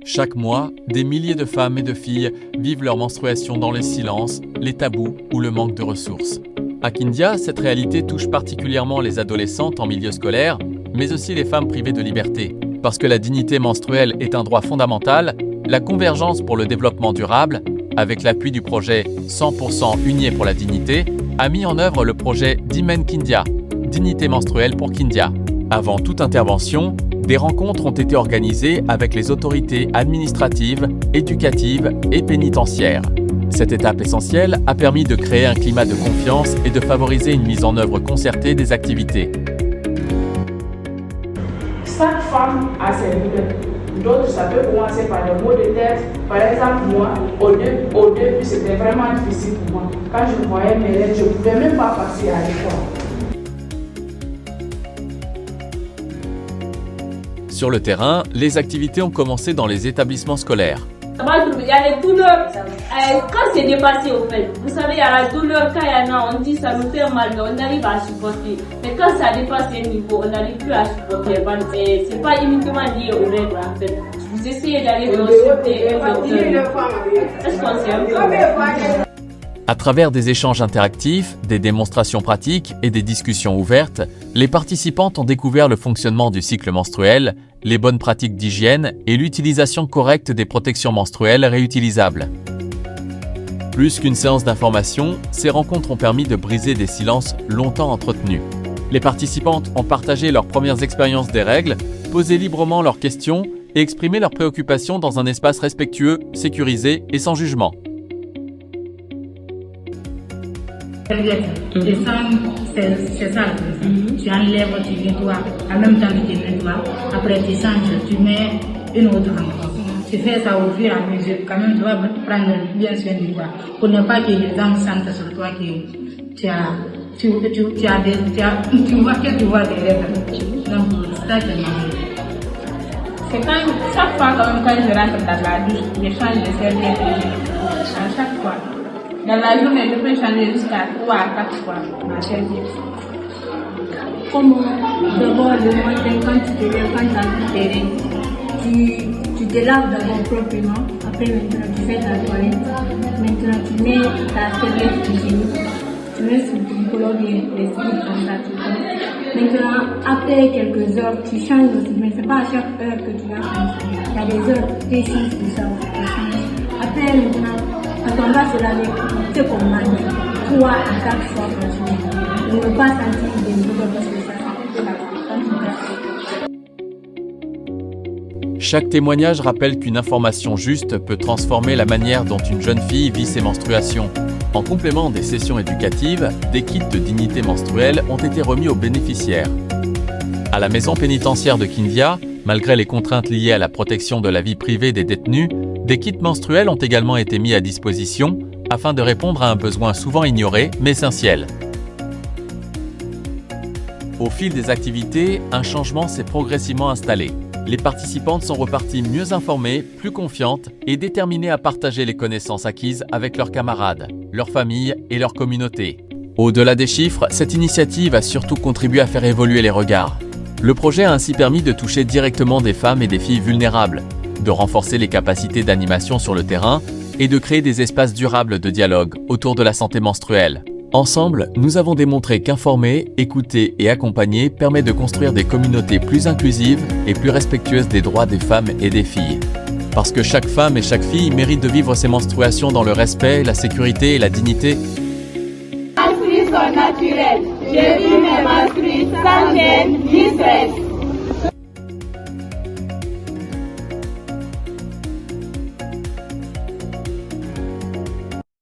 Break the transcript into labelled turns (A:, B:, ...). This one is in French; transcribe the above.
A: Chaque mois, des milliers de femmes et de filles vivent leur menstruation dans le silence, les tabous ou le manque de ressources. À Kindia, cette réalité touche particulièrement les adolescentes en milieu scolaire, mais aussi les femmes privées de liberté. Parce que la dignité menstruelle est un droit fondamental, la Convergence pour le développement durable, avec l'appui du projet 100% Unier pour la dignité, a mis en œuvre le projet Dimen Kindia, Dignité menstruelle pour Kindia. Avant toute intervention, des rencontres ont été organisées avec les autorités administratives, éducatives et pénitentiaires. Cette étape essentielle a permis de créer un climat de confiance et de favoriser une mise en œuvre concertée des activités.
B: Chaque femme a ses douleurs. D'autres, ça peut commencer par des maux de tête. Par exemple, moi, au début, c'était vraiment difficile pour moi. Quand je voyais mes règles, je ne pouvais même pas passer à l'école.
A: Sur le terrain, les activités ont commencé dans les établissements scolaires.
C: Il y a les douleurs. Quand c'est dépassé, au fait, vous savez, il y a la douleur. Quand il y en a, on dit ça nous fait mal, mais on arrive à supporter. Mais quand ça dépasse les niveaux, on n'arrive plus à supporter. C'est pas uniquement lié aux règles, en fait. Vous essayez d'aller consulter un docteur. Est-ce qu'on sait un peu?
A: À travers des échanges interactifs, des démonstrations pratiques et des discussions ouvertes, les participantes ont découvert le fonctionnement du cycle menstruel, les bonnes pratiques d'hygiène et l'utilisation correcte des protections menstruelles réutilisables. Plus qu'une séance d'information, ces rencontres ont permis de briser des silences longtemps entretenus. Les participantes ont partagé leurs premières expériences des règles, posé librement leurs questions et exprimé leurs préoccupations dans un espace respectueux, sécurisé et sans jugement.
D: C'est ça. Tu enlèves, tu nettoies, en même temps que tu nettoies, après tu changes, tu mets une autre encore. Tu fais ça au fur et à mesure, quand même tu vas prendre bien soin de toi, pour ne pas que les gens sentent sur toi que tu vois que tu vois des règles. Donc c'est ça que c'est quand chaque fois quand je rentre dans la douche, je change de serviette à chaque fois. Dans la journée, je peux changer jusqu'à 3 à 4 fois ma serviette.
E: Comment d'abord le matin quand tu te lèves, quand tu as tes règles, tu te laves d'abord proprement, après maintenant tu fais ta toilette, maintenant tu mets ta serviette hygiénique, tu mets sur ton collant bien les trucs comme ça, tu vois. Maintenant après quelques heures tu changes aussi, mais c'est pas à chaque heure que tu vas changer. Il y a des heures précises pour ça, tu changes. Après maintenant, quand on va se laver, c'est comme manger 3 à 4 fois par jour. On ne peut pas sentir des douleurs parce que ça fait la quand.
A: Chaque témoignage rappelle qu'une information juste peut transformer la manière dont une jeune fille vit ses menstruations. En complément des sessions éducatives, des kits de dignité menstruelle ont été remis aux bénéficiaires. À la maison pénitentiaire de Kindia, malgré les contraintes liées à la protection de la vie privée des détenus, des kits menstruels ont également été mis à disposition afin de répondre à un besoin souvent ignoré mais essentiel. Au fil des activités, un changement s'est progressivement installé. Les participantes sont reparties mieux informées, plus confiantes et déterminées à partager les connaissances acquises avec leurs camarades, leurs familles et leur communauté. Au-delà des chiffres, cette initiative a surtout contribué à faire évoluer les regards. Le projet a ainsi permis de toucher directement des femmes et des filles vulnérables, de renforcer les capacités d'animation sur le terrain et de créer des espaces durables de dialogue autour de la santé menstruelle. Ensemble, nous avons démontré qu'informer, écouter et accompagner permet de construire des communautés plus inclusives et plus respectueuses des droits des femmes et des filles. Parce que chaque femme et chaque fille mérite de vivre ses menstruations dans le respect, la sécurité et la dignité.
C: Les menstrues sont naturelles. Je vis mes menstrues sans gêne ni stress.